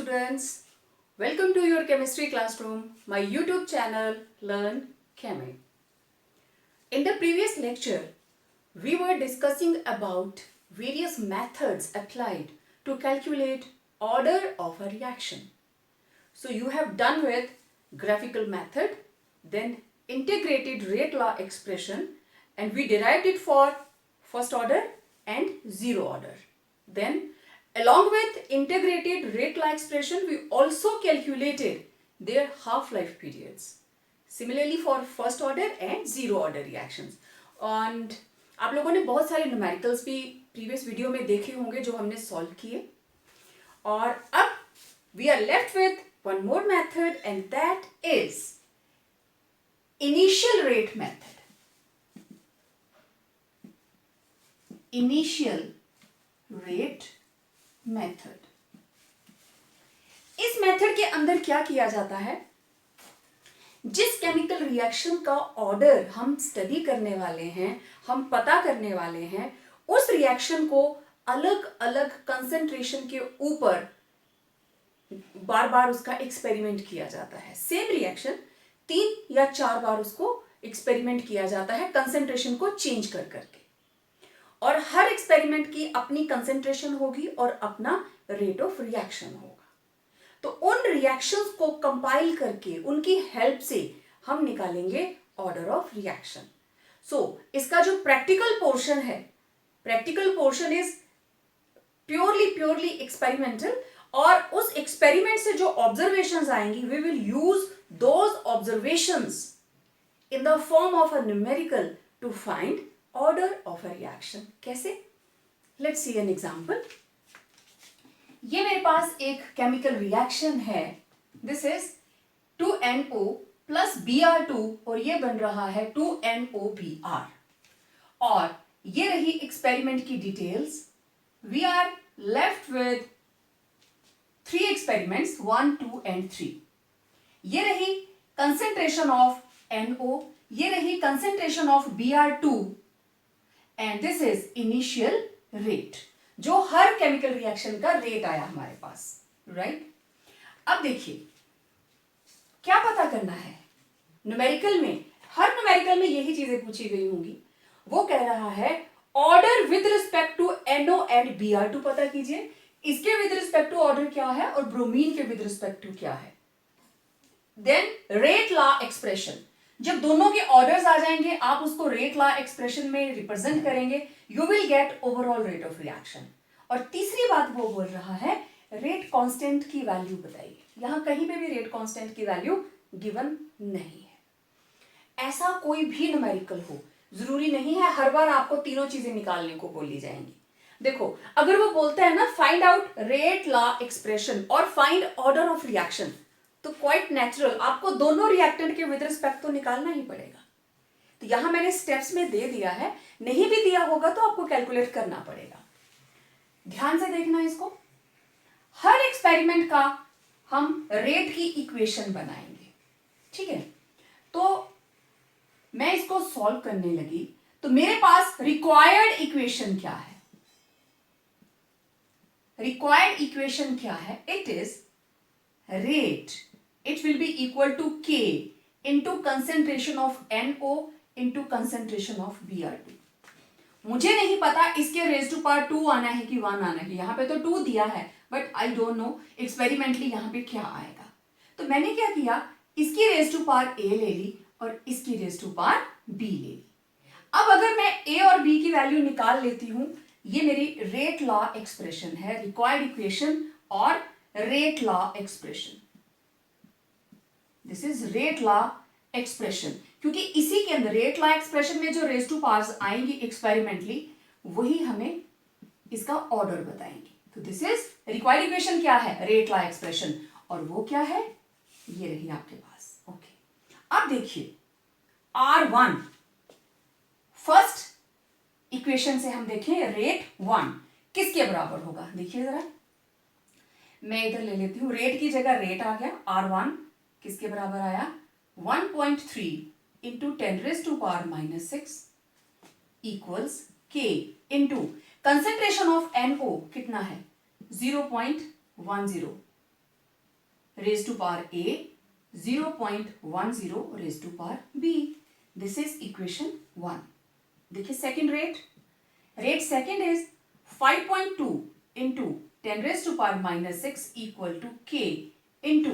students, welcome to your chemistry classroom, my YouTube channel Learn Chemi. In the previous lecture, we were discussing about various methods applied to calculate order of a reaction. So you have done with graphical method, then integrated rate law expression, and we derived it for first order and zero order. Then along with integrated rate law expression, we also calculated their half-life periods. Similarly for first order and zero order reactions. And आप लोगों ने बहुत सारे numericals भी previous video में देखे होंगे जो हमने सॉल्व किए. और अब we are left with one more method, and that is initial rate method. Initial rate method. इस मेथड के अंदर क्या किया जाता है, जिस केमिकल रिएक्शन का ऑर्डर हम स्टडी करने वाले हैं, हम पता करने वाले हैं, उस रिएक्शन को अलग अलग कंसंट्रेशन के ऊपर बार बार उसका एक्सपेरिमेंट किया जाता है. सेम रिएक्शन 3 या 4 बार उसको एक्सपेरिमेंट किया जाता है कंसंट्रेशन को चेंज कर करके, और हर एक्सपेरिमेंट की अपनी कंसेंट्रेशन होगी और अपना रेट ऑफ रिएक्शन होगा. तो उन रिएक्शंस को कंपाइल करके उनकी हेल्प से हम निकालेंगे ऑर्डर ऑफ रिएक्शन. सो इसका जो प्रैक्टिकल पोर्शन है, practical portion is purely experimental, और उस एक्सपेरिमेंट से जो ऑब्जर्वेशंस आएंगी we will use those observations in the form of a numerical to find order of a reaction. कैसे? Let's see an example. ये मेरे पास एक केमिकल रिएक्शन है. This is 2NO plus Br2 और ये बन रहा है 2NOBr. और ये रही एक्सपेरिमेंट की details. We are left with 3 experiments, 1, 2 and 3. ये रही concentration of NO, ये रही concentration of Br2, and this is initial rate, जो हर केमिकल रिएक्शन का रेट आया हमारे पास, राइट? अब देखिए क्या पता करना है. न्यूमेरिकल में, हर न्यूमेरिकल में यही चीजें पूछी गई होंगी. वो कह रहा है order with respect to NO and Br2 पता कीजिए. इसके विद रिस्पेक्ट टू ऑर्डर क्या है और ब्रोमीन के विद रिस्पेक्ट टू क्या है. देन रेट लॉ एक्सप्रेशन, जब दोनों के ऑर्डर्स आ जाएंगे आप उसको रेट लॉ एक्सप्रेशन में रिप्रेजेंट करेंगे, you will gate overall rate of reaction. और तीसरी बात वो बोल रहा है रेट कांस्टेंट की वैल्यू बताइए. यहां कहीं पे भी रेट कांस्टेंट की वैल्यू गिवन नहीं है. ऐसा कोई भी न्यूमेरिकल हो, जरूरी नहीं है हर बार आपको तीनों चीजें निकालने को बोली जाएंगी. देखो अगर वो बोलता है ना find out rate law expression और फाइंड ऑर्डर ऑफ रिएक्शन, तो क्वाइट नेचुरल आपको दोनों रिएक्टेंट के विद रिस्पेक्ट तो निकालना ही पड़ेगा. तो यहां मैंने स्टेप्स में दे दिया है, नहीं भी दिया होगा तो आपको कैलकुलेट करना पड़ेगा. ध्यान से देखना इसको. हर एक्सपेरिमेंट का हम रेट की इक्वेशन बनाएंगे, ठीक है? तो मैं इसको सॉल्व करने लगी तो मेरे पास रिक्वायर्ड इक्वेशन क्या है? रिक्वायर्ड इक्वेशन क्या है? It is rate, it will be equal to K into concentration of NO into concentration of Br2. मुझे नहीं पता इसके रेज टू पावर 2 आना है कि 1 आना है. यहाँ पे तो 2 दिया है but I don't know experimentally यहाँ पे क्या आएगा. तो मैंने क्या किया, इसकी रेज टू पावर A ले ली और इसकी रेज टू पावर B ले ली. अब अगर मैं A और B की वैल्यू निकाल लेती हूं, ये मेरी रेट लॉ एक्सप्रेशन है, रिक्वायर्ड इक्वेशन और rate law expression. This is rate law expression, क्योंकि इसी के अंदर रेट लॉ एक्सप्रेशन में जो रेज टू पावर्स आएंगी एक्सपेरिमेंटली वही हमें इसका ऑर्डर बताएंगे. तो दिस इज रिक्वायर्ड इक्वेशन क्या है? Rate law expression. और वो क्या है? ये रही आपके पास. ओके, अब देखिए R1 फर्स्ट इक्वेशन से हम देखें रेट 1 किसके बराबर होगा. देखिए जरा, मैं इधर ले लेती हूं, रेट की जगह रेट आ गया. R1 किसके बराबर आया? 1.3 into 10⁻⁻6 equals K into concentration of NO कितना है? 0.10. raised to power A, 0.10 raised to power B. This is equation 1. देखिए second rate second is 5.2 into 10 raised to power minus 6 equal to K into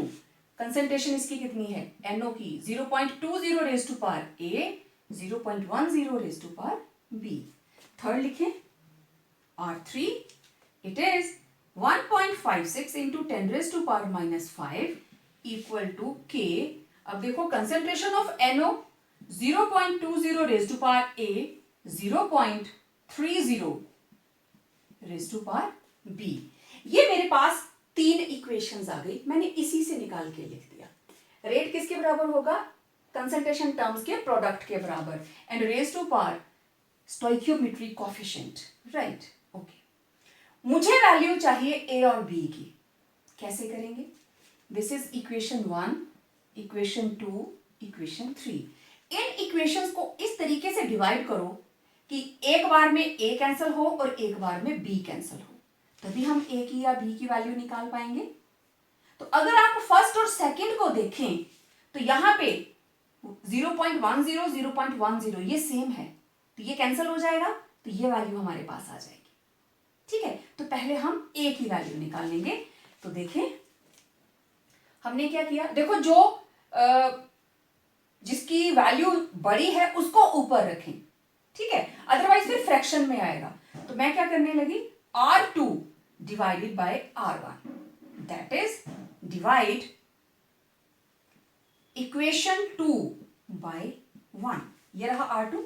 concentration इसकी कितनी है NO की 0.20 raised to power A, 0.10 raised to power B. Third लिखें R3, it is 1.56 into 10 raised to power minus 5 equal to K. अब देखो concentration of NO 0.20 raised to power A, 0.30 raised to power B. ये मेरे पास 3 equations आ गई, मैंने इसी से निकाल के लिख दिया. रेट किसके बराबर होगा? कंसंट्रेशन टर्म्स के प्रोडक्ट के बराबर, and raise to power stoichiometry coefficient, right? Okay, मुझे वैल्यू चाहिए ए और बी की. कैसे करेंगे? This is equation 1, equation 2, equation 3. इन इक्वेशंस को इस तरीके से डिवाइड करो कि एक बार में ए कैंसिल हो और एक बार में बी कैंसिल हो, तभी हम ए की या बी की वैल्यू निकाल पाएंगे. तो अगर आप फर्स्ट और सेकंड को देखें तो यहां पे 0.10 0.10 ये सेम है, तो ये कैंसिल हो जाएगा, तो ये वैल्यू हमारे पास आ जाएगी. ठीक है, तो पहले हम ए की वैल्यू निकाल लेंगे. तो देखें हमने क्या किया, देखो जो जिसकी वैल्यू बड़ी है उसको ऊपर रखें, ठीक है, अदरवाइज फिर फ्रैक्शन में आएगा. तो मैं क्या करने लगी, R2 divided by R1, that is divide equation 2 by 1. ये रहा R2.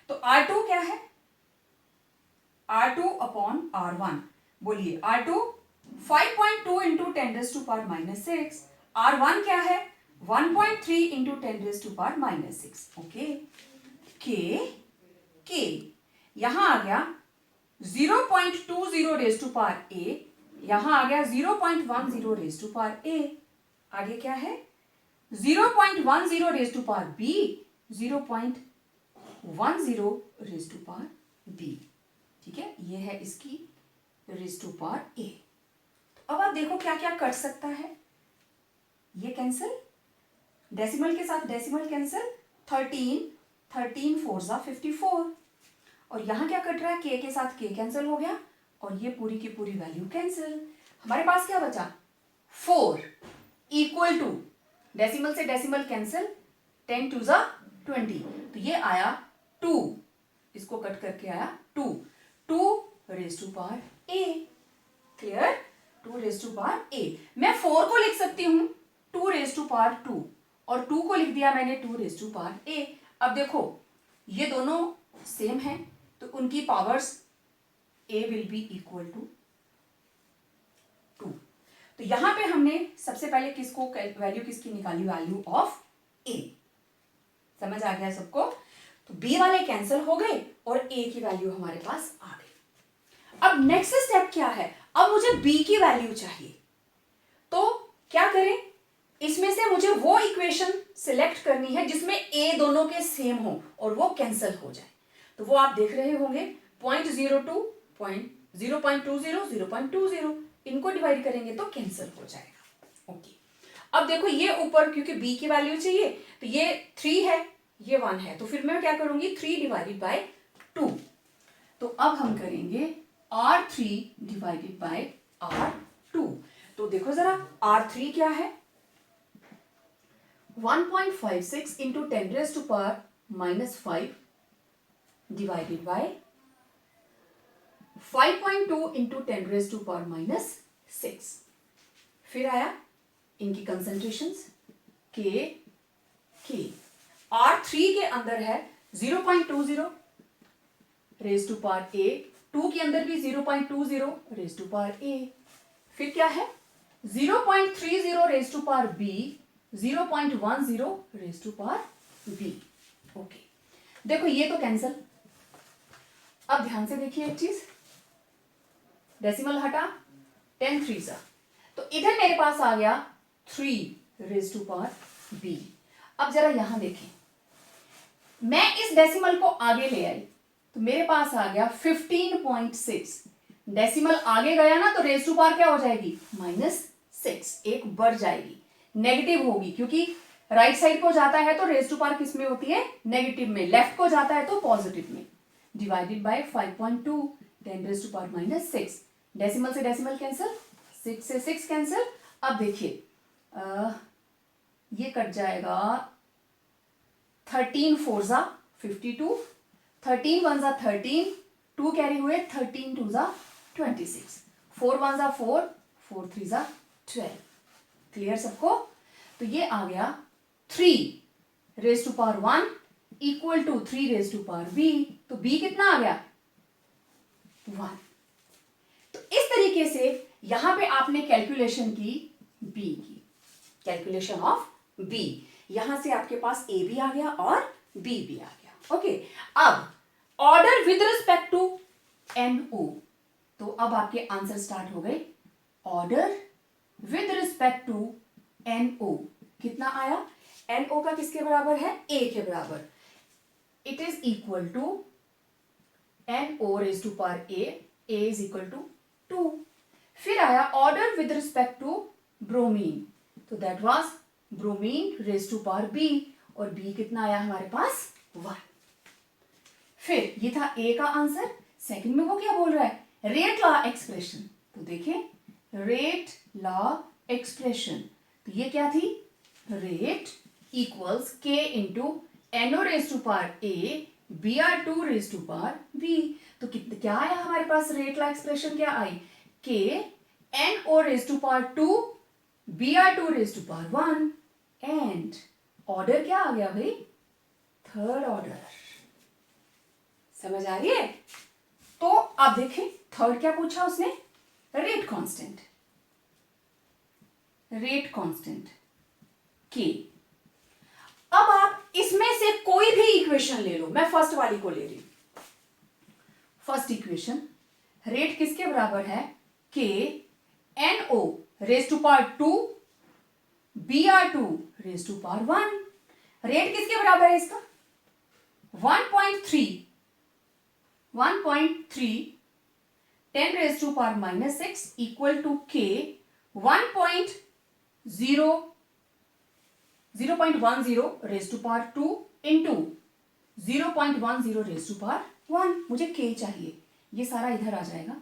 तो R2 क्या है? R2 upon R1. बोलिए R2 5.2 into 10 raise to power minus 6. R1 क्या है? 1.3 into 10 raise to power minus 6. Okay, के यहां आ गया 0.20 रेज़ टू पावर A, यहां आ गया 0.10 रेज़ टू पावर A. आगे क्या है? 0.10 raise to power B, 0.10 raise to power B. ठीक है, ये है इसकी रेज़ टू पावर A. तो अब आप देखो क्या क्या कट सकता है. ये कैंसिल, डेसिमल के साथ डेसिमल कैंसिल, 13 4 जा 54. और यहां क्या कट रहा है? के के साथ के कैंसिल हो गया और ये पूरी की पूरी वैल्यू कैंसिल. हमारे पास क्या बचा? 4 इक्वल टू डेसिमल से डेसिमल कैंसिल, 10 2 जा 20, तो ये आया 2. इसको कट करके आया 2 raise to power A. Clear? 2 raise to power A. मैं 4 को लिख सकती हूं 2 रेज़ टू पावर 2 और 2 को लिख दिया मैंने 2 रेज़ टू पावर A. अब देखो ये दोनों सेम है तो उनकी powers A will be equal to 2. तो यहां पे हमने सबसे पहले किसको वैल्यू किसकी निकाली? Value of A. समझ आ गया सबको? तो B वाले कैंसिल हो गए और A की वैल्यू हमारे पास आ गई. अब नेक्स्ट स्टेप क्या है? अब मुझे B की वैल्यू चाहिए, तो क्या करें? इसमें से मुझे वो इक्वेशन सिलेक्ट करनी है जिसमें A दोनों के सेम हो और वो कैंसिल हो जाए. तो वो आप देख रहे होंगे 0.02, 0.20, 0.20, इनको डिवाइड करेंगे तो कैंसिल हो जाएगा. ओके, अब देखो ये ऊपर क्योंकि B की वैल्यू चाहिए तो ये 3 है, ये 1 है, तो फिर मैं क्या करूंगी? 3 डिवाइडेड बाय 2. तो अब हम करेंगे R3 डिवाइडेड बाय R2. तो देखो जरा R3 क्या है? 1.56 into 10 raise to power minus 5 divided by 5.2 into 10 raise to power minus 6. फिर आया इनकी कंसंट्रेशंस के R3 के अंदर है 0.20 रेज़ टू पावर A, 2 के अंदर भी 0.20 रेज़ टू पावर A. फिर क्या है? 0.30 raise to power B, 0.10 raise to power B. Okay, देखो ये तो कैंसिल. अब ध्यान से देखिए एक चीज, डेसिमल हटा, 10 3 सा, तो इधर मेरे पास आ गया 3 रेज़ टू पावर B. अब जरा यहां देखें, मैं इस डेसिमल को आगे ले आई तो मेरे पास आ गया 15.6. डेसिमल आगे गया ना तो रेज़ टू पावर क्या हो जाएगी? 6, एक बढ़ जाएगी, नेगेटिव होगी, क्योंकि राइट साइड को जाता है तो रेज टू पावर किस में होती है, नेगेटिव में, लेफ्ट को जाता है तो पॉजिटिव में, divided by 5.2 10 raise to power minus 6, decimal से डेसिमल कैंसिल, 6 से 6 कैंसिल। अब देखिए ये कट जाएगा, 13 4 जा 52, 13 1 जा 13, 2 कैरी हुए, 13 2 जा 26, 4 1 जा 4, 4 3 जा 12। क्लियर सबको? तो ये आ गया 3 raise to power 1 equal to 3 raise to power b। तो b कितना आ गया, 1। तो इस तरीके से यहां पे आपने कैलकुलेशन की b की, कैलकुलेशन ऑफ b। यहां से आपके पास a भी आ गया और b भी आ गया। ओके, अब order with respect to NO, तो अब आपके आंसर स्टार्ट हो गए। Order with respect to NO कितना आया, NO का किसके बराबर है, A के बराबर। It is equal to NO raise to power A is equal to 2। फिर आया order with respect to bromine, तो that was bromine raise to power B, और B कितना आया हमारे पास, 1। फिर ये था A का आंसर। सेकंड में वो क्या बोल रहा है, रेट लॉ एक्सप्रेशन, तो देखिए रेट लॉ एक्सप्रेशन, तो ये क्या थी, rate equals K into NO raise to power A Br2 raise to power B। तो क्या आया हमारे पास, रेट लॉ एक्सप्रेशन क्या आई, K NO raise to power 2 Br2 raise to power 1, and order क्या आ गया भाई, थर्ड ऑर्डर। समझ आ रही है? तो अब देखें थर्ड क्या पूछा उसने, rate constant, rate constant K। अब आप इसमें से कोई भी इक्वेशन ले लो, मैं फर्स्ट वाली को ले रही हूं। फर्स्ट इक्वेशन, रेट किसके बराबर है, K NO raise to power 2 Br2 raise to power 1। Rate किसके बराबर है इसका, 1.3 10 raise to power minus 6 equal to K 0.10 raise to power 2 into 0.10 raise to power 1। मुझे K चाहिए, ये सारा इधर आ जाएगा,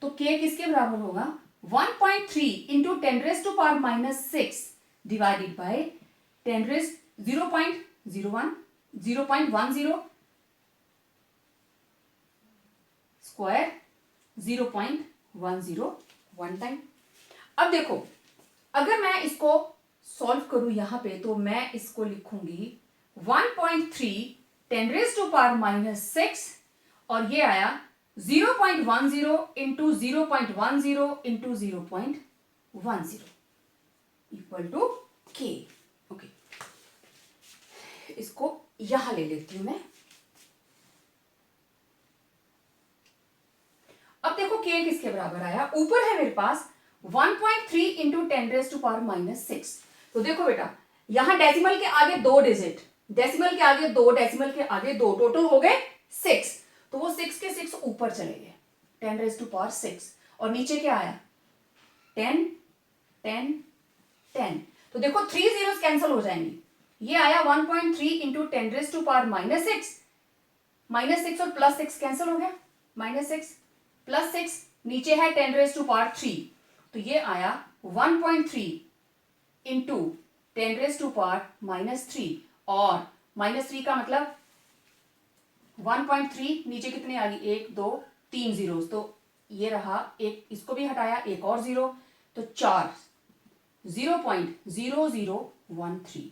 तो K किसके बराबर होगा, 1.3 into 10 raise to power minus 6 divided by 10 raise 0.10 square 0.10 one time. अब देखो अगर मैं इसको सॉल्व करूं यहां पे, तो मैं इसको लिखूंगी 1.3 10 रेज टू पावर माइनस 6, और ये आया 0.10 into 0.10 into 0.10 equal to K। Okay, इसको यहां ले लेती हूं मैं। अब देखो K किसके बराबर आया, ऊपर है मेरे पास 1.3 into 10 raise to power minus 6। तो देखो बेटा, यहां डेसिमल के आगे 2 डिजिट, डेसिमल के आगे 2, डेसिमल के आगे 2, टोटल हो गए 6। तो वो 6 के 6 ऊपर चले गए, 10 रेज टू पावर 6, और नीचे क्या आया 10 10 10। तो देखो 3 जीरोस कैंसिल हो जाएंगे, ये आया 1.3 into 10 raise to power minus 6 और प्लस 6 कैंसिल हो गया, -6 प्लस 6, नीचे है 10 रेज टू पावर 3, तो ये आया 1.3 इंटू 10 रेज टू पावर -3, और -3 का मतलब 1.3 नीचे कितने आ गई, 1 2 3 जीरोस, तो ये रहा एक, इसको भी हटाया, एक और जीरो, तो 4 0.0013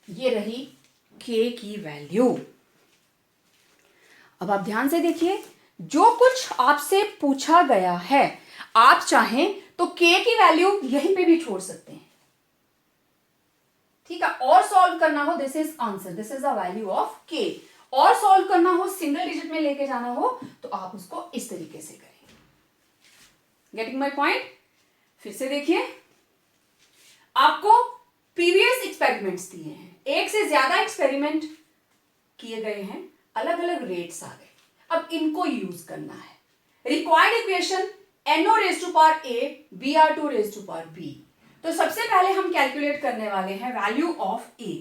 ये रही K की वैल्यू। अब आप ध्यान से देखिए, जो कुछ आपसे पूछा गया है, आप चाहें तो K की वैल्यू यहीं पे भी छोड़ सकते हैं, ठीक है। और सॉल्व करना हो, this is answer, this is the value of K। और सॉल्व करना हो, सिंगल डिजिट में लेके जाना हो, तो आप उसको इस तरीके से करें। Getting my point? फिर से देखिए, आपको प्रीवियस एक्सपेरिमेंट्स दिए हैं, एक से ज्यादा एक्सपेरिमेंट किए गए हैं, अलग अलग रेट्स आ गए, अब इनको यूज करना है। Required equation NO raise to power A, Br2 raise to power B। तो सबसे पहले हम कैलकुलेट करने वाले हैं वैल्यू ऑफ A।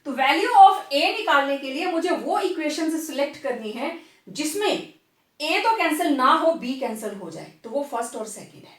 तो वैल्यू ऑफ A निकालने के लिए मुझे वो इक्वेशन से सिलेक्ट करनी है जिसमें A तो कैंसिल ना हो, B कैंसिल हो जाए, तो वो फर्स्ट और सेकंड है।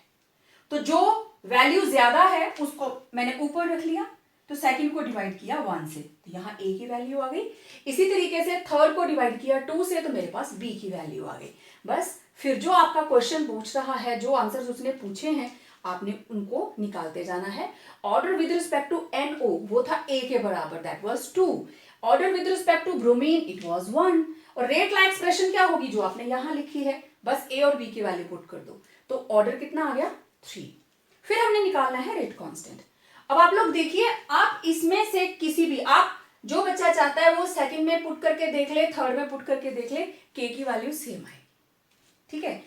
तो जो वैल्यू ज्यादा है उसको मैंने ऊपर रख लिया, तो सेकंड को डिवाइड किया 1 से, तो यहां A की वैल्यू आ गई। इसी तरीके से थर्ड को डिवाइड किया 2 से, तो मेरे पास B की वैल्यू आ गई। बस फिर जो आपका क्वेश्चन पूछ रहा है, जो आंसर्स उसने पूछे हैं, आपने उनको निकालते जाना है। Order with respect to NO वो था A के बराबर, that was 2। Order with respect to bromine it was 1। और रेट ला एक्सप्रेशन क्या होगी जो आपने यहां लिखी है, बस A और B की वैल्यू पुट कर दो, तो ऑर्डर कितना आ गया 3। फिर हमने निकालना है रेट कांस्टेंट। अब आप लोग देखिए, आप इसमें से किसी भी, आप जो बच्चा चाहता है वो सेकंड में पुट करके देख ले, थर्ड में पुट करके देख ले, के की वैल्यू सेम आएगी। ठीक है,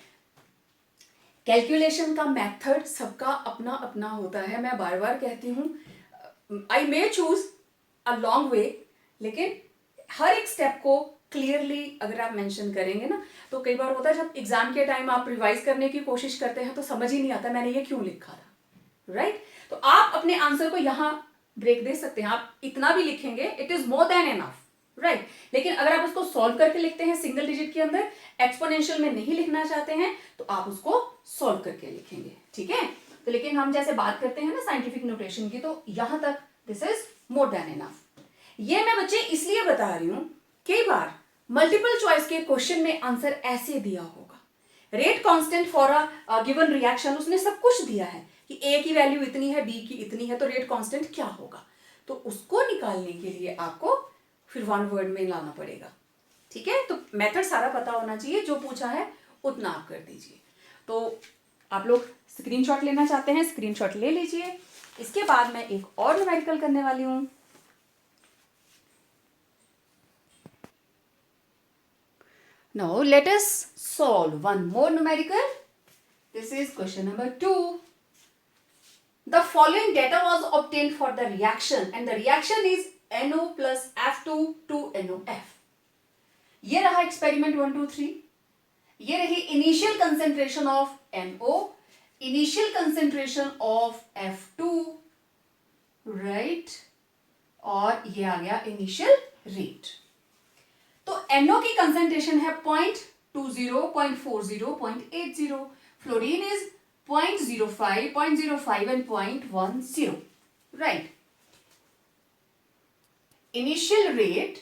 कैलकुलेशन का मेथड सबका अपना अपना होता है। मैं बार बार कहती हूं, आई मे चूज अ लॉन्ग वे, लेकिन हर एक स्टेप को क्लियरली अगर आप मेंशन करेंगे ना, तो कई बार होता है जब एग्जाम के टाइम आप रिवाइज करने की कोशिश करते हैं तो समझ ही नहीं आता मैंने ये क्यों लिखा था, राइट? तो आप अपने आंसर को यहां ब्रेक दे सकते हैं, आप इतना भी लिखेंगे it is more than enough, right? लेकिन अगर आप उसको सॉल्व करके लिखते हैं सिंगल डिजिट के अंदर, एक्सपोनेंशियल में नहीं लिखना चाहते हैं, तो आप उसको सॉल्व करके लिखेंगे। ठीक है, तो लेकिन हम जैसे बात करते हैं ना साइंटिफिक नोटेशन की, तो यहां तक this is more than enough. ये मैं बच्चे इसलिए बता रही हूं, कई बार मल्टीपल चॉइस के क्वेश्चन में आंसर ऐसे दिया होगा, rate constant for a given reaction, उसने सब कुछ दिया है कि A की वैल्यू इतनी है, B की इतनी है, तो रेट कांस्टेंट क्या होगा, तो उसको निकालने के लिए आपको फिर वन वर्ड में लाना पड़ेगा। ठीक है, तो मेथड सारा पता होना चाहिए, जो पूछा है उतना आप कर दीजिए। तो आप लोग स्क्रीनशॉट लेना चाहते हैं, स्क्रीनशॉट ले लीजिए। इसके बाद मैं एक और न्यूमेरिकल करने वाली हूं। Now let us solve one more numerical. This is question number 2. The following data was obtained for the reaction and the reaction is NO plus F2 to NOF. ये रहा experiment 1, 2, 3. ये रही initial concentration of NO, initial concentration of F2, right? और ये आ गया initial rate. तो NO की कंसेंट्रेशन है 0.20, 0.40, 0.80, fluorine is 0.05, 0.05 and 0.10, right? Initial rate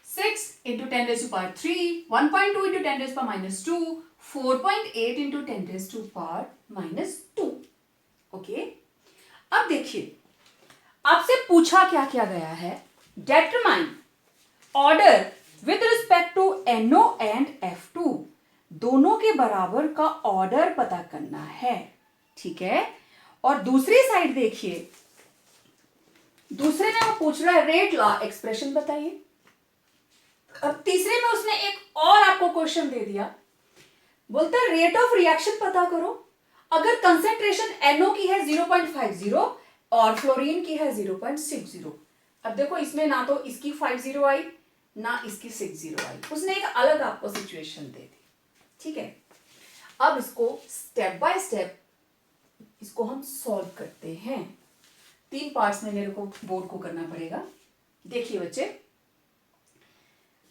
6 into 10 raised to power 3, 1.2 into 10 raised to power minus 2, 4.8 into 10 raised to power minus 2. Okay, अब देखिए आपसे पूछा क्या क्या गया है, determine order with respect to NO and F2, दोनों के बराबर का ऑर्डर पता करना है। ठीक है, और दूसरी साइड देखिए, दूसरे में वो पूछ रहा है रेट लॉ एक्सप्रेशन बताइए। अब तीसरे में उसने एक और आपको क्वेश्चन दे दिया, बोलता है रेट ऑफ रिएक्शन पता करो। अगर कंसेंट्रेशन NO की है 0.50 और फ्लोरीन की है 0.60, अब देखो इसमें ना तो इसकी 50 आई ना इसकी 60 आई, उसने एक अलग आपको सिचुएशन दे दी। ठीक है, अब इसको स्टेप बाय स्टेप इसको हम सॉल्व करते हैं। 3 पार्ट्स में मेरे को बोर्ड को करना पड़ेगा। देखिए बच्चे,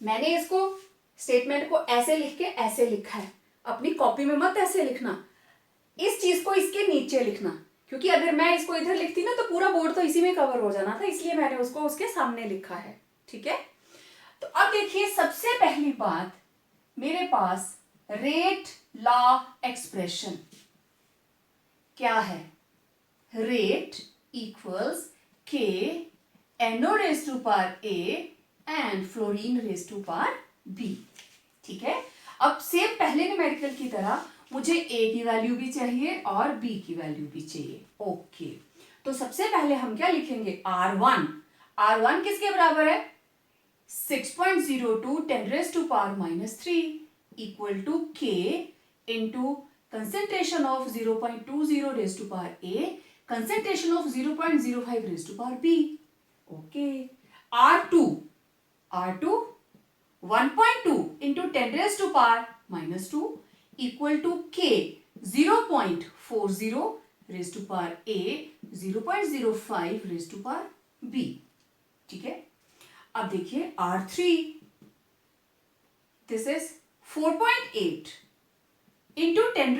मैंने इसको स्टेटमेंट को ऐसे लिख के ऐसे लिखा है, अपनी कॉपी में मत ऐसे लिखना, इस चीज को इसके नीचे लिखना, क्योंकि अगर मैं इसको इधर लिखती ना तो पूरा बोर्ड तो इसी में कवर हो जाना था, इसलिए मैंने उसको उसके सामने लिखा है। ठीक है, तो अब देखिए सबसे पहली बात, मेरे पास रेट लॉ एक्सप्रेशन क्या है, rate equals K NO raise to power A and fluorine raise to power B। ठीक है, अब सेम पहले न्यूमेरिकल की तरह मुझे A की वैल्यू भी चाहिए और B की वैल्यू भी चाहिए। ओके, तो सबसे पहले हम क्या लिखेंगे, R1। R1 किसके बराबर है, 6.02 10 raised to power minus 3 equal to K into concentration of 0.20 raised to power A, concentration of 0.05 raised to power B. Okay, R2 1.2 into 10 raised to power minus 2 equal to K 0.40 raise to power a, 0.05 raise to power b। ठीक है, अब देखिए R3, this is 4.8 into 10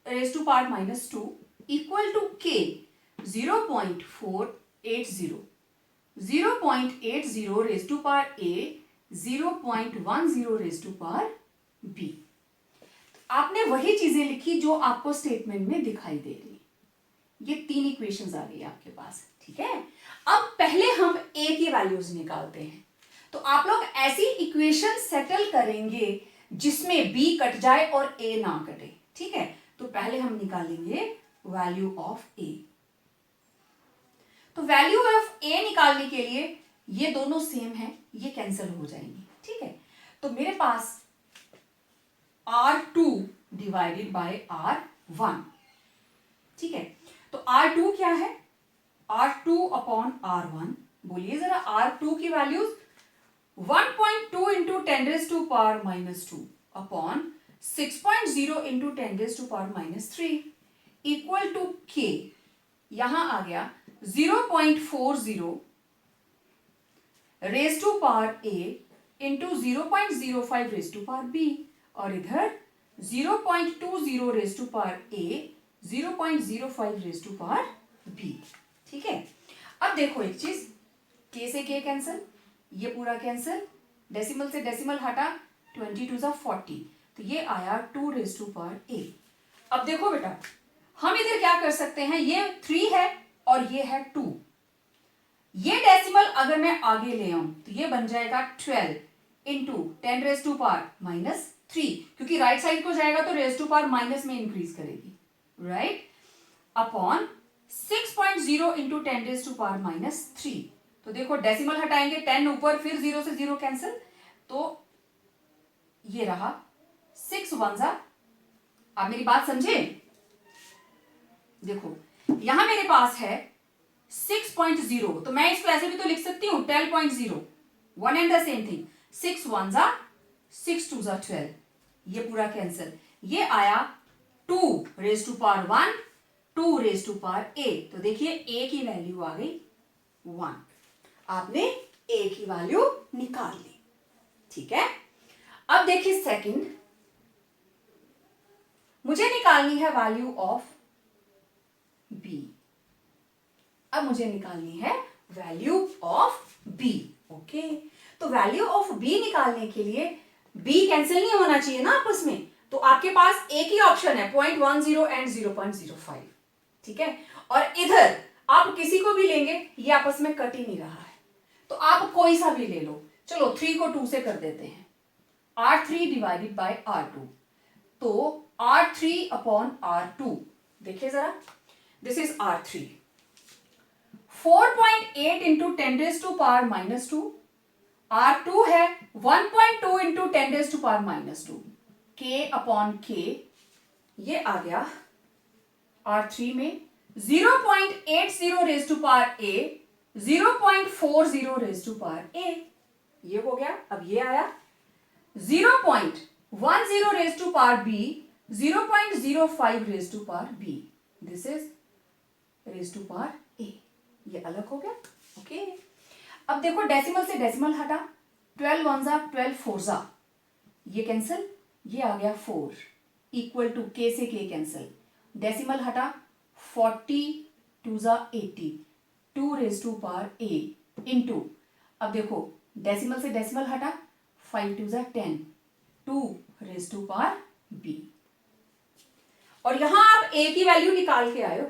raise to power -2 equal to k 0.480, 0.80 raise to power a, 0.10 raise to power b। आपने वही चीजें लिखी जो आपको स्टेटमेंट में दिखाई दे रही। ये 3 इक्वेशंस आ गई आपके पास। ठीक है, अब पहले हम a की वैल्यूज निकालते हैं। तो आप लोग ऐसी इक्वेशन सेटल करेंगे जिसमें b कट जाए और a ना कटे। ठीक है, तो पहले हम निकालेंगे वैल्यू ऑफ a। तो वैल्यू ऑफ a निकालने के लिए ये दोनों सेम है, ये कैंसिल हो जाएंगी। ठीक है, तो मेरे पास R2 डिवाइडेड बाय R1। ठीक है, तो R2 क्या है? R2 upon R1। बोलिए जरा, R2 की values 1.2 into 10 raise to power -2 upon 6.0 into 10 raise to power -3 equal to k। यहां आ गया 0.40 raise to power a into 0.05 raise to power b, और इधर 0.20 raise to power a, 0.05 raise to power b। ठीक है, अब देखो एक चीज, k से k कैंसिल, ये पूरा कैंसिल, डेसिमल से डेसिमल हटा, 22 40, तो ये आया 2 रेज टू पावर a। अब देखो बेटा, हम इधर क्या कर सकते हैं, ये 3 है और ये है 2। ये डेसिमल अगर मैं आगे ले आऊं तो ये बन जाएगा 12 इंटू 10 रेज टू पावर -3, क्योंकि राइट साइड को जाएगा तो रेज टू पावर माइनस में इंक्रीज करेगी, right, upon 6.0 into 10 raise to power -3। तो देखो डेसिमल हटाएंगे, 10 ऊपर, फिर 0 से 0 कैंसिल, तो ये रहा 6 1 आप मेरी बात समझे? देखो यहां मेरे पास है 6.0, तो मैं इसको ऐसे भी तो लिख सकती हूं 12.0, one and the same thing. 6 1 6 2 12, ये पूरा कैंसिल, ये आया 2 raise to power 1, 2 raise to power a। तो देखिए a की वैल्यू आ गई 1। आपने a की वैल्यू निकाल ली। ठीक है, अब देखिए सेकंड, मुझे निकालनी है वैल्यू ऑफ b। अब मुझे निकालनी है वैल्यू ऑफ b। ओके, तो वैल्यू ऑफ b निकालने के लिए b कैंसिल नहीं होना चाहिए ना आपस में, तो आपके पास एक ही ऑप्शन है 0.10 एंड 0.05। ठीक है, और इधर आप किसी को भी लेंगे, ये आपस में कट ही नहीं रहा है, तो आप कोई सा भी ले लो। चलो 3 को 2 से कर देते हैं, R3 डिवाइडेड बाय R2, तो R3 अपॉन R2, देखिए जरा, this is R3, 4.8 into 10 raise to power -2, R2 है 1.2 into 10 raise to power -2, K upon K, ये आ गया R3 में 0.80 raise to power A, 0.40 raise to power A, ये हो गया। अब ये आया 0.10 raise to power B, 0.05 raise to power B, this is raise to power A, ये अलग हो गया। ओके, अब देखो डेसिमल से डेसिमल हटा, 12 1 12 4, ये कैंसिल, ये आ गया 4 इक्वल टू k से k कैंसिल, डेसिमल हटा, 40 2 80, 2 raise to power a into, अब देखो डेसिमल से डेसिमल हटा, 5 2 10, 2 रेज टू पावर b, और यहां आप a की वैल्यू निकाल के आयो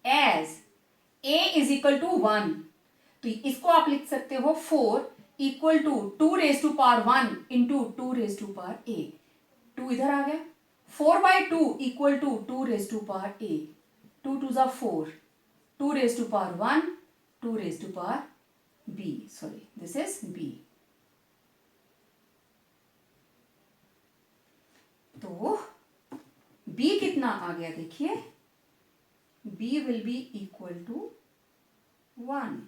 as a is equal to 1, तो इसको आप लिख सकते हो 4 equal to 2 raise to power 1 into 2 raise to power a, 2 इधर आ गया, 4/2 equal to 2 raise to power a, 2 2 4, 2 raise to power 1, 2 raise to power b, sorry this is b। तो b कितना आ गया, देखिए b will be equal to 1।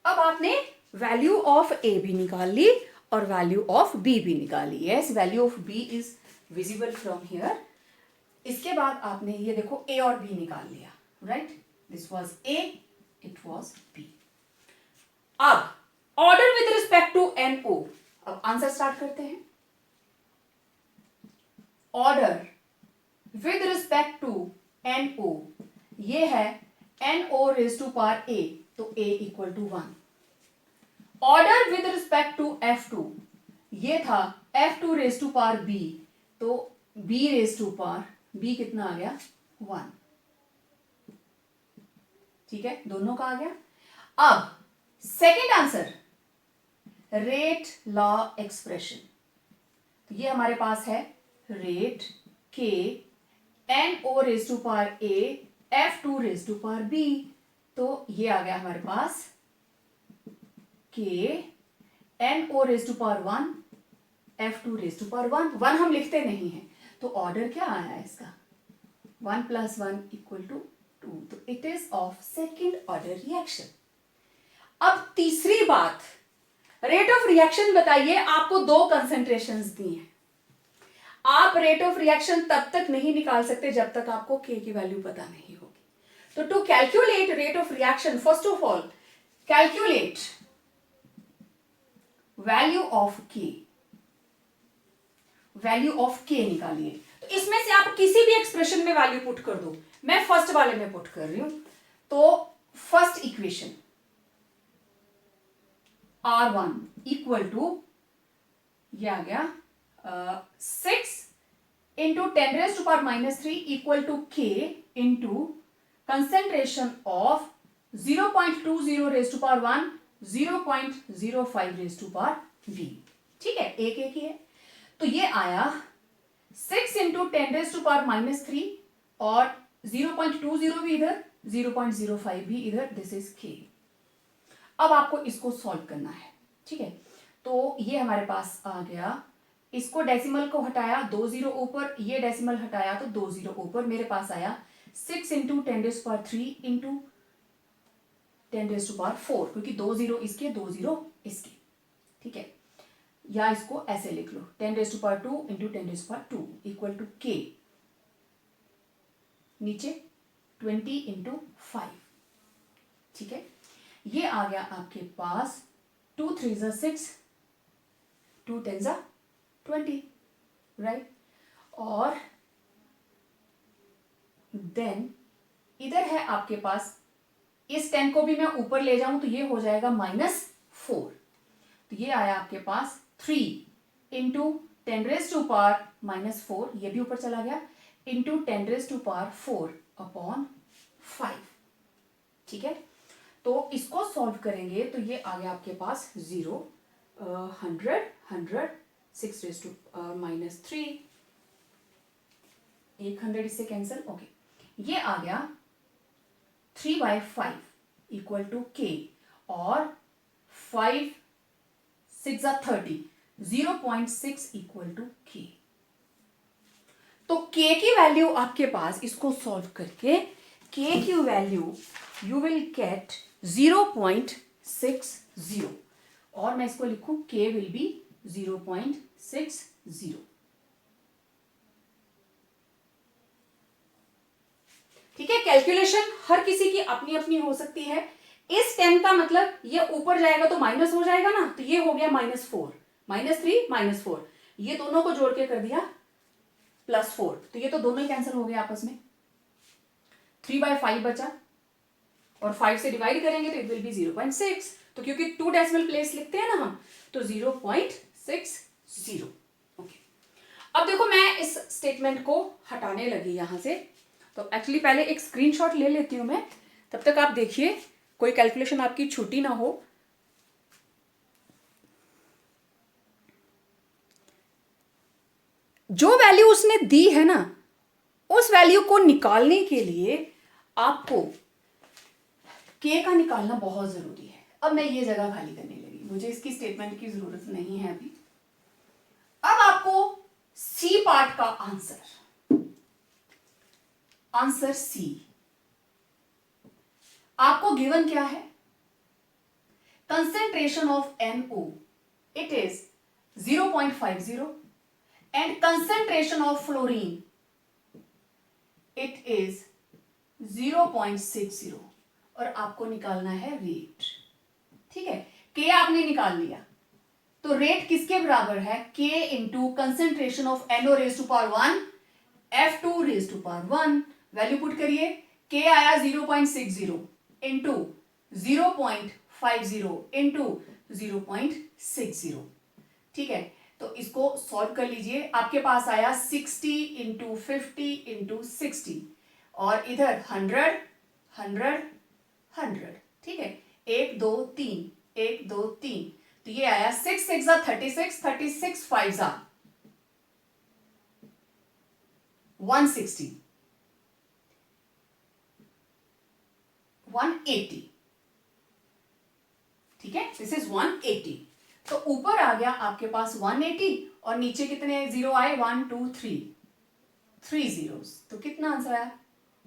अब आपने वैल्यू ऑफ a भी निकाल ली और वैल्यू ऑफ b भी निकाल ली। Yes, value of b is visible from here. इसके बाद आपने ये देखो ए और बी निकाल लिया, right, this was A, it was B. अब order with respect to NO, अब आंसर स्टार्ट करते हैं। Order with respect to NO, ये है NO raise to power A, तो A equal to 1। Order with respect to F2, ये था F2 raise to power B, तो B raise to power B कितना आ गया 1। ठीक है, दोनों का आ गया। अब second answer, rate law expression, तो ये हमारे पास है rate K NO raise to power A F2 raise to power B, तो ये आ गया हमारे पास K NO raise to power 1 F2 raise to power 1। 1 हम लिखते नहीं हैं, तो ऑर्डर क्या आया है इसका 1 + 1 = 2, तो it is of second order reaction. अब तीसरी बात, रेट ऑफ रिएक्शन बताइए, आपको 2 कंसेंट्रेशंस दी हैं। आप रेट ऑफ रिएक्शन तब तक नहीं निकाल सकते जब तक आपको K की वैल्यू पता नहीं होगी। तो to calculate rate of reaction, first of all calculate value of K, value of K निकालिए। तो इसमें से आप किसी भी एक्सप्रेशन में वैल्यू पुट कर दो, मैं फर्स्ट वाले में पुट कर रही हूं। तो फर्स्ट इक्वेशन R1 = ये आ गया 6 × 10⁻³ = K × concentration of 0.20⁻1 0.05⁻B। ठीक है, एक एक ही है, तो ये आया 6 × 10⁻³ और 0.20 भी इधर, 0.05 भी इधर, दिस इज K। अब आपको इसको सॉल्व करना है। ठीक है, तो ये हमारे पास आ गया, इसको डेसिमल को हटाया 2 0 ऊपर, ये डेसिमल हटाया तो 2 0 ऊपर, मेरे पास आया 6 × 10⁻³ × 10⁻⁴, क्योंकि 2 0 इसके 2 0 इसके। ठीक है, या इसको ऐसे लिख लो 10⁻² × 10⁻² = K, नीचे 20 × 5। ठीक है, ये आ गया आपके पास 2 3 6, 2 10 20, राइट। और देन इधर है आपके पास, इस 10 को भी मैं ऊपर ले जाऊं तो ये हो जाएगा -4, तो ये आया आपके पास 3 × 10⁻⁴, ये भी ऊपर चला गया, × 10⁻⁴/5। ठीक है, तो इसको सॉल्व करेंगे तो ये आ गया आपके पास 0 100 100 6⁻³ 100 इससे कैंसिल, ओके, ये आ गया 3/5 = K और 5 6 30, 0.6 = K। तो K की वैल्यू आपके पास, इसको सॉल्व करके K की वैल्यू यू विल गेट 0.60, और मैं इसको लिखूं K विल बी 0.60। ठीक है, कैलकुलेशन हर किसी की अपनी अपनी हो सकती है। इस 10 का मतलब ये ऊपर जाएगा तो माइनस हो जाएगा ना, तो ये हो गया -4, -3 -4, ये दोनों को जोड़ के कर दिया +4, तो ये तो दोनों ही कैंसिल हो गए आपस में, 3/5 बचा, और 5 से डिवाइड करेंगे तो इट विल बी 0.6, तो क्योंकि 2 डेसिमल प्लेस लिखते हैं ना हम, तो 0.60। ओके, अब देखो मैं इस स्टेटमेंट को हटाने लगी यहां से, तो एक्चुअली पहले एक स्क्रीनशॉट ले लेती हूं मैं, तब तक आप देखिए कोई कैलकुलेशन आपकी छूटी ना हो। जो वैल्यू उसने दी है ना, उस वैल्यू को निकालने के लिए आपको K का निकालना बहुत जरूरी है। अब मैं ये जगह खाली करने लगी, मुझे इसकी स्टेटमेंट की जरूरत नहीं है अभी। अब आपको C पार्ट का आंसर C, आपको गिवन क्या है, concentration of NO, it is 0.50, and concentration of fluorine, it is 0.60 और आपको निकालना है रेट। ठीक है, के आपने निकाल लिया तो रेट किसके बराबर है, K into concentration of NO raise to power 1 F2 raise to power 1। Value put करिए, के आया 0.60 इंटू 0.50 इंटू 0.60। ठीक है, तो इसको सॉल्व कर लीजिए, आपके पास आया 60 इंटू 50 इंटू 60 और इधर 100 100 100। ठीक है, 1 2 3 1 2 3, तो ये आया 6 6 36 36 5 160 180। ठीक है, दिस इज 180। तो ऊपर आ गया आपके पास 180 और नीचे कितने जीरो आए, 1 2 3 3 zeros। तो कितना आंसर आया,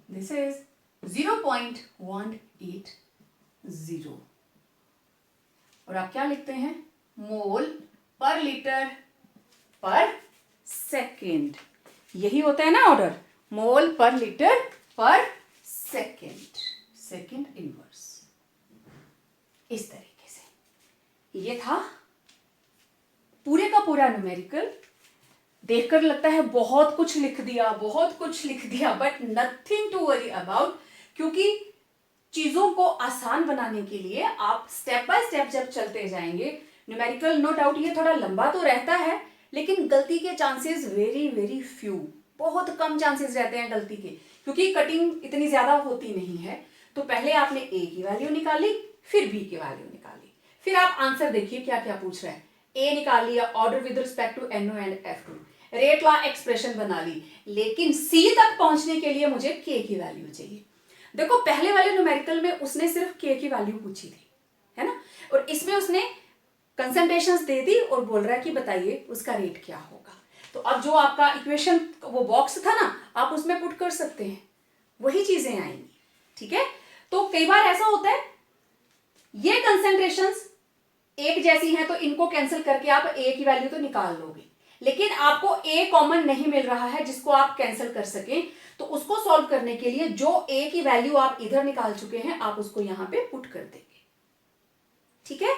दिस इज 0.180 और आप क्या लिखते हैं, मोल पर लीटर पर सेकेंड। यही होता है ना ऑर्डर, मोल पर लीटर पर सेकेंड, सेकेंड इनवर्स। इस तरीके से ये था पूरे का पूरा न्यूमेरिकल। देखकर लगता है बहुत कुछ लिख दिया, बहुत कुछ लिख दिया, but nothing to worry about, क्योंकि चीजों को आसान बनाने के लिए आप स्टेप बाय स्टेप जब चलते जाएंगे, न्यूमेरिकल नो डाउट ये थोड़ा लंबा तो रहता है, लेकिन गलती के चांसेस वेरी वेरी फ्यू, बहुत कम चांसेस रहते हैं गलती के, क्योंकि कटिंग इतनी ज्यादा होती नहीं है। तो पहले आपने ए की वैल्यू निकाली, फिर बी की वैल्यू निकाली, फिर आप आंसर देखिए क्या क्या पूछ रहा है। ए निकाल लिया, order with respect to NO and F2, rate law expression बना ली, लेकिन सी तक पहुंचने के लिए मुझे के की वैल्यू चाहिए। देखो पहले वाले न्यूमेरिकल में उसने सिर्फ के की वैल्यू पूछी थी, है ना, और इसमें उसने कंसंट्रेशंस दे दी और बोल रहा है कि बताइए उसका रेट क्या होगा। तो अब जो आपका इक्वेशन वो बॉक्स था ना, आप उसमें पुट कर सकते हैं, वही चीजें आएंगी। ठीक है, तो कई बार ऐसा होता है ये कंसंट्रेशंस एक जैसी हैं तो इनको कैंसिल करके आप ए की वैल्यू तो निकाल लोगे, लेकिन आपको ए कॉमन नहीं मिल रहा है जिसको आप कैंसिल कर सकें, तो उसको सॉल्व करने के लिए जो ए की वैल्यू आप इधर निकाल चुके हैं आप उसको यहां पे पुट कर देंगे। ठीक है,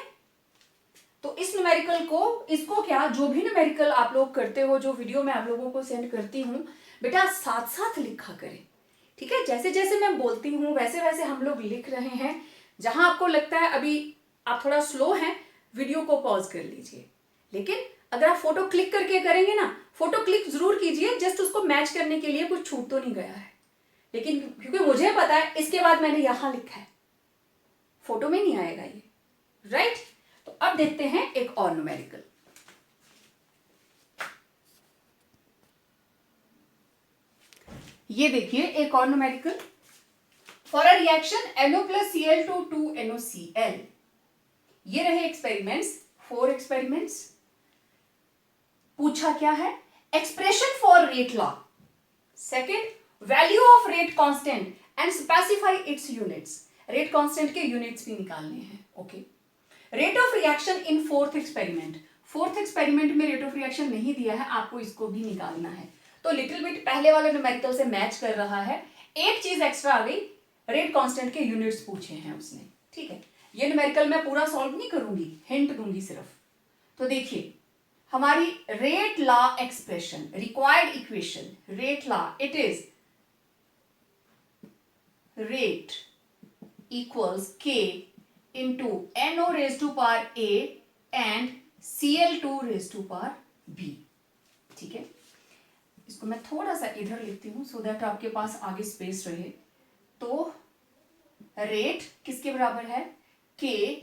तो इस न्यूमेरिकल को, इसको क्या, जो भी न्यूमेरिकल आप लोग करते हो, जो वीडियो मैं आप लोगों को सेंड करती हूं, बेटा साथ साथ लिखा करें। ठीक है, जैसे जैसे मैं बोलती हूं वैसे वैसे हम लोग लिख रहे हैं। जहां आपको लगता है अभी आप थोड़ा स्लो हैं, वीडियो को पॉज कर लीजिए, लेकिन अगर आप फोटो क्लिक करके करेंगे ना, फोटो क्लिक जरूर कीजिए, जस्ट उसको मैच करने के लिए, कुछ छूट तो नहीं गया है, लेकिन क्योंकि मुझे पता है इसके बाद मैंने यहां लिखा है, फोटो में नहीं आएगा ये, राइट। तो अब देखते हैं एक और न्यूमेरिकल। ये देखिए एक और numerical, for a reaction NO + Cl2 2 NOCl। ये रहे एक्सपेरिमेंट्स, 4 एक्सपेरिमेंट्स। पूछा क्या है, expression for rate law, second value of rate constant and specify it's units. Rate constant के यूनिट्स भी निकालने हैं। Okay, rate of reaction in fourth experiment. Fourth experiment में रेट ऑफ रिएक्शन नहीं दिया है, आपको इसको भी निकालना है। तो लिटिल बिट पहले वाले न्यूमेरिकल से मैच कर रहा है, एक चीज एक्स्ट्रा आ गई, रेट कांस्टेंट के यूनिट्स पूछे हैं उसने। ठीक है, ये न्यूमेरिकल मैं पूरा सॉल्व नहीं करूंगी, हिंट दूंगी सिर्फ। तो देखिए हमारी rate law expression, required equation, rate law, it is rate equals k into NO raise to power A and Cl2 raise to power B। ठीक है, इसको मैं थोड़ा सा इधर लिखती हूं सो दैट आपके पास आगे स्पेस रहे। तो रेट किसके बराबर है, K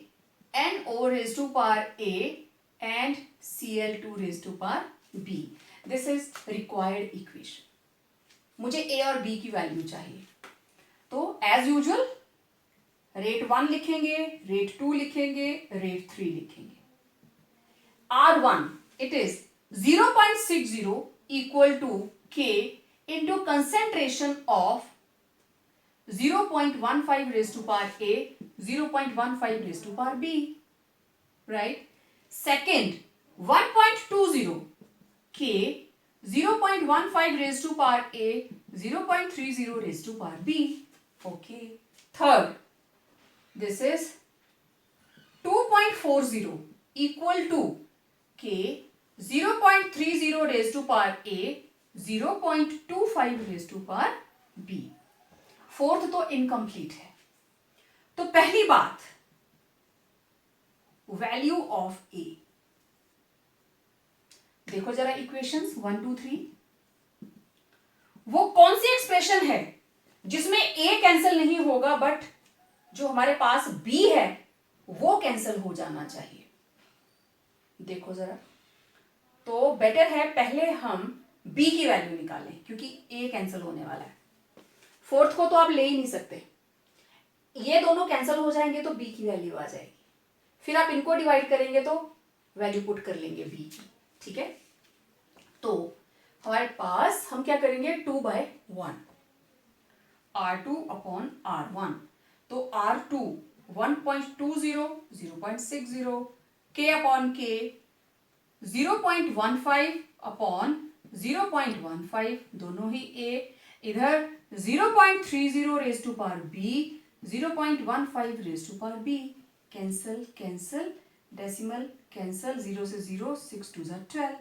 NO raise to power A and Cl2 raise to power B। This is required equation. मुझे A और B की वैल्यू चाहिए, तो एज यूजुअल रेट 1 लिखेंगे, रेट 2 लिखेंगे, रेट 3 लिखेंगे। R1 it is 0.60 equal to K into concentration of 0.15 raised to power A, 0.15 raised to power B, right? Second, 1.20 K 0.15 raised to power A, 0.30 raised to power B. Okay. Third, this is 2.40 equal to K, 0.30 raised to power A, 0.25 raised to power B. Fourth तो incomplete है। तो पहली बात, value of ए। देखो जरा equations 1 2 3, वो कौन सी expression है जिसमें ए कैंसिल नहीं होगा बट जो हमारे पास बी है वो कैंसिल हो जाना चाहिए। देखो जरा, तो बेटर है पहले हम बी की वैल्यू निकालें क्योंकि ए कैंसिल होने वाला है। फोर्थ को तो आप ले ही नहीं सकते, ये दोनों कैंसिल हो जाएंगे तो बी की वैल्यू आ जाएगी, फिर आप इनको डिवाइड करेंगे तो वैल्यू पुट कर लेंगे बी की। ठीक है, तो हमारे पास हम क्या करेंगे 2/1 R2 अपॉन R1, तो R2 1.20 0.60, K upon K 0.15 upon 0.15, दोनों ही A, इधर 0.30 raise to power B, 0.15 raise to power B, cancel cancel, decimal cancel, 0 से 0, 6 2 12,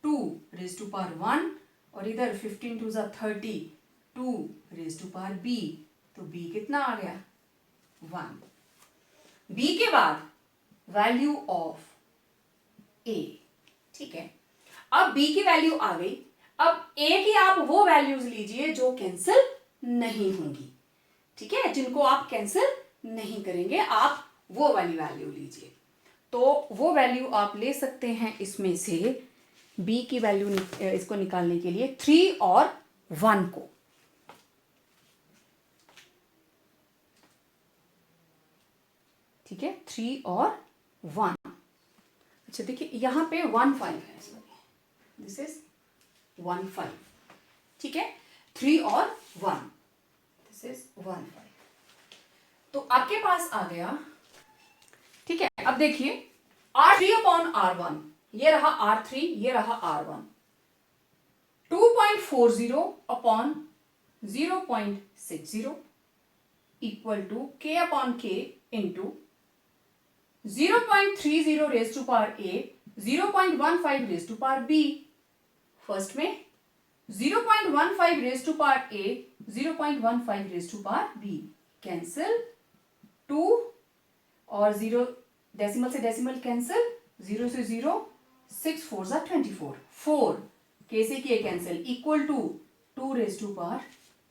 2 रेज टू पावर 1 और इधर 15 2 30, 2 रेज टू पावर B, तो B कितना आ गया 1। B के बाद वैल्यू ऑफ A। ठीक है, अब B की वैल्यू आ गई, अब A की आप वो वैल्यूज लीजिए जो कैंसिल नहीं होंगी। ठीक है, जिनको आप कैंसिल नहीं करेंगे आप वो वाली वैल्यू लीजिए। तो वो वैल्यू आप ले सकते हैं इसमें से B की वैल्यू इसको निकालने के लिए 3 और 1 को। ठीक है, 3 और 1। अच्छा देखिए यहां पे 1 5 है, सॉरी दिस इज 1 5। ठीक है, 3 और 1, दिस इज 1 5। तो आपके पास आ गया। ठीक है, अब देखिए R3 अपॉन R1, ये रहा R3, ये रहा R1, 2.40 upon 0.60 equal to K upon K into 0.30 raise to power A, 0.15 raise to power B। First में 0.15 raise to power A, 0.15 raise to power B, cancel, 2 और 0 डेसिमल से decimal cancel, 0 से 0, 6 4 24, 4 K से K cancel equal to 2 raise to power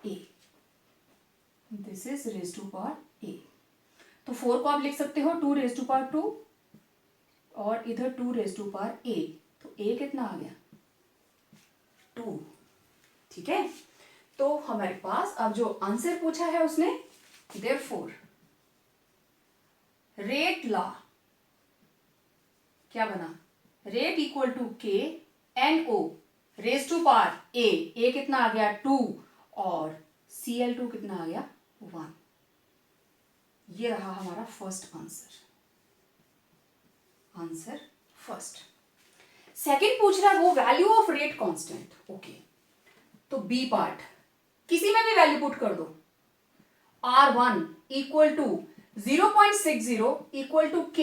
A, this is raise to power A। तो 4 को आप लिख सकते हो 2 रेज टू पावर 2 और इधर 2 रेज टू पावर A, तो A कितना आ गया 2। ठीक है, तो हमारे पास अब जो आंसर पूछा है उसने, देयरफॉर रेट लॉ क्या बना, rate equal to K NO raise to power A कितना आ गया 2 और Cl2 कितना आ गया 1। ये रहा हमारा first answer, answer first. Second पूछ रहा है वो value of rate constant. Okay, तो बी पार्ट किसी में भी वैल्यू पुट कर दो, R1 equal to 0.60 equal to K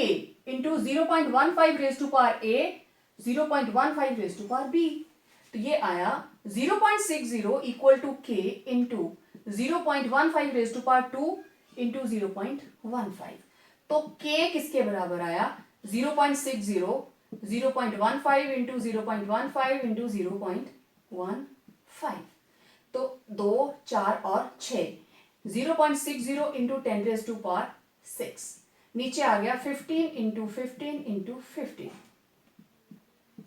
into 0.15 raise to power A, 0.15 raise to power B, तो ये आया 0.60 equal to K into 0.15 raise to power 2 into 0.15। तो K किसके बराबर आया 0.60, 0.15 इंटू 0.15 इंटू 0.15, तो 2 4 और 6, 0.60 इंटू 10 रेज टू पावर 6, नीचे आ गया 15 इंटू 15 इंटू 15।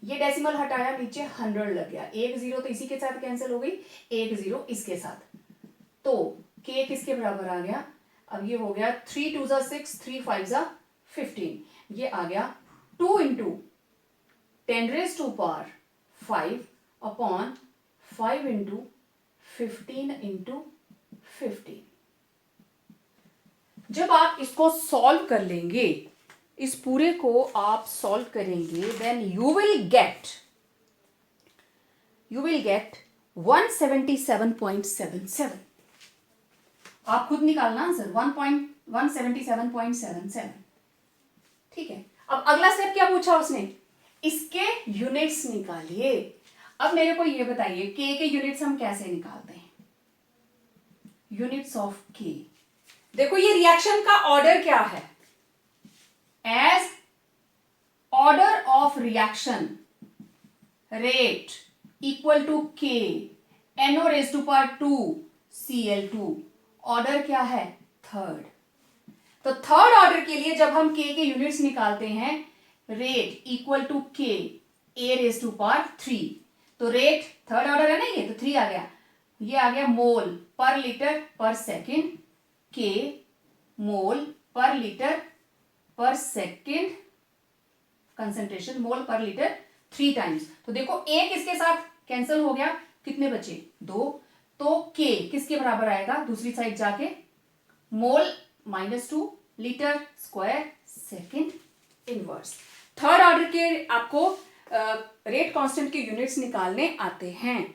ये डेसिमल हटाया, नीचे 100 लग गया, 1 0 तो इसी के साथ कैंसिल हो गई, 1 0 इसके साथ, तो K किसके बराबर आ गया, अब ये हो गया 3 2 6, 3 5 15, ये आ गया 2 into 10 raise to power 5 upon 5 into 15 into 15। जब आप इसको सॉल्व कर लेंगे, इस पूरे को आप सॉल्व करेंगे, then you will get you will get 177.77. आप खुद निकालना आंसर 177.77. ठीक है, अब अगला स्टेप क्या पूछा उसने, इसके यूनिट्स निकालिए. अब मेरे को ये बताइए के यूनिट्स हम कैसे निकालते हैं. यूनिट्स ऑफ के, देखो ये रिएक्शन का ऑर्डर क्या है. As order of reaction rate equal to K NO raised to power 2 Cl2. Order क्या है, थर्ड. तो थर्ड ऑर्डर के लिए जब हम के यूनिट्स निकालते हैं, रेट इक्वल टू के A raised to power 3. तो रेट थर्ड ऑर्डर है ना, ये तो 3 आ गया. ये आ गया मोल पर लीटर पर सेकेंड. के मोल पर लीटर पर सेकेंड कंसंट्रेशन, मोल पर लीटर 3 टाइम्स. तो देखो एक इसके साथ कैंसिल हो गया, कितने बचे, 2. तो के किसके बराबर आएगा, दूसरी साइड जाके मोल -2 litre square second inverse. Third order के आपको रेट कांस्टेंट के यूनिट्स निकालने आते हैं.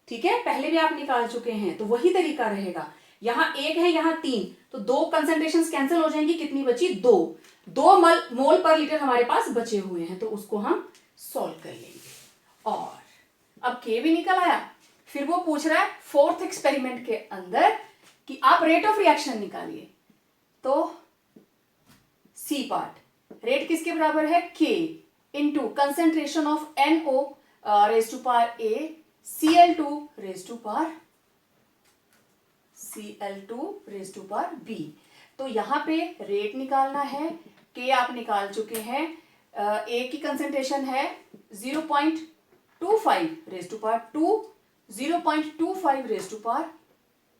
ठीक है, पहले भी आप निकाल चुके हैं, तो वही तरीका रहेगा. यहां 1 है, यहां 3, तो 2 कंसंट्रेशन कैंसिल हो जाएंगी, कितनी बची, 2 मोल पर लीटर हमारे पास बचे हुए हैं, तो उसको हम सॉल्व कर लेंगे. और अब के भी निकल आया. फिर वो पूछ रहा है फोर्थ एक्सपेरिमेंट के अंदर कि आप रेट ऑफ रिएक्शन निकालिए. तो सी पार्ट, रेट किसके बराबर है, K into concentration of NO raise to power A Cl2 raise to power B. तो यहां पे रेट निकालना है, के आप निकाल चुके हैं. A की कंसेंट्रेशन है 0.25 raise to power 2, 0.25 raise to power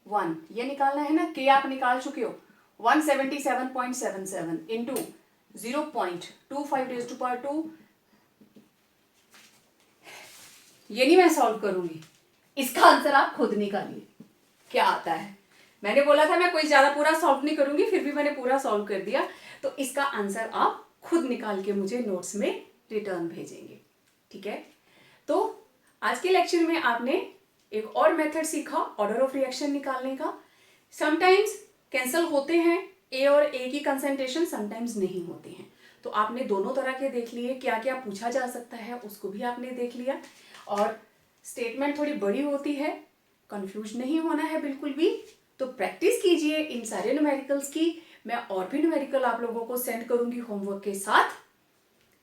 1. ये निकालना है ना, के आप निकाल चुके हो. 177.77 इंटू 0.25 रेज टू पावर 2. ये नहीं मैं सॉल्व करूंगी, इसका आंसर आप खुद निकालिए क्या आता है. मैंने बोला था मैं कोई ज्यादा पूरा सॉल्व नहीं करूंगी, फिर भी मैंने पूरा सॉल्व कर दिया. तो इसका आंसर आप खुद निकाल के मुझे नोट्स में रिटर्न भेजेंगे. ठीक है, तो आज के लेक्चर में आपने एक और मेथड सीखा ऑर्डर ऑफ रिएक्शन निकालने का. समटाइम्स कैंसिल होते हैं ए और ए की कंसेंट्रेशन, समटाइम्स नहीं होते हैं. तो आपने दोनों तरह के देख लिए, क्या क्या पूछा जा सकता है उसको भी आपने देख लिया. और स्टेटमेंट थोड़ी बड़ी होती है, कंफ्यूज नहीं होना है बिल्कुल भी. तो प्रैक्टिस कीजिए इन सारे न्यूमेरिकल्स की. मैं और भी न्यूमेरिकल आप लोगों को सेंड करूंगी होमवर्क के साथ.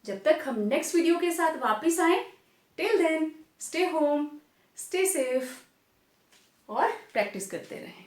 जब तक हम नेक्स्ट वीडियो के साथ वापस आए, till then stay home, stay safe और प्रैक्टिस करते रहें.